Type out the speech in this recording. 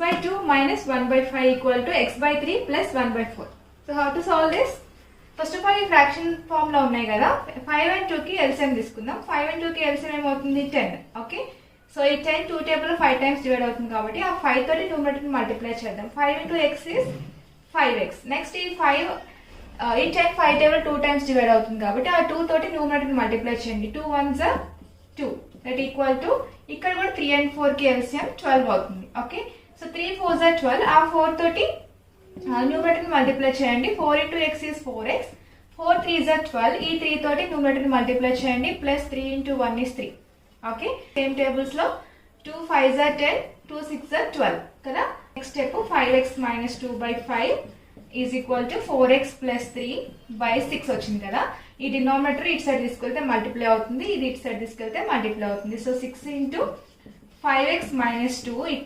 by 2 minus 1 by 5 equal to x by 3 plus 1 by 4. So how to solve this? First of all, ఈ fraction form లో ఉన్నాయి కదా, 5 and 2 కి LCM తీసుకుందాం. 5 and 2 కి LCM ఏమవుతుంది? 10. ఓకే, సో ఈ 10 2 టేబుల్ 5 టైమ్స్ డివైడ్ అవుతుంది కాబట్టి ఆ 5 తోటి న్యూమరేటర్ మల్టిప్లై చేద్దాం. 5 into x is 5x. Next ఈ 10 5 టేబుల్ 2 టైమ్స్ డివైడ్ అవుతుంది కాబట్టి ఆ 2 తోటి న్యూమరేటర్ మల్టిప్లై చేయండి. 2 1s are 2. That equal to ఇక్కడ కూడా 3 and 4 కి LCM 12 అవుతుంది. Okay, so 3 4s are 12. ఆ 4 తోటి న్యూమరేటర్ మల్టిప్లై చేయండి. 4 into x is 4x. 4 3s are 12. ఈ 3 తోటి న్యూమరేటర్ మల్టిప్లై చేయండి. Plus 3 into 1 is 3. Okay, same tables లో 2 5s are 10, 2 6s are 12 కదా. Next step 5x minus 2 by 5 is equal to 4x plus 3 by 6 వచ్చింది కదా. ఈ denominator ఇటు సైడ్ తీసుకెళ్తే మల్టిప్లై అవుతుంది, ఇది ఇటు సైడ్ తీసుకెళ్తే మల్టిప్లై అవుతుంది. So 6 into 5x minus 2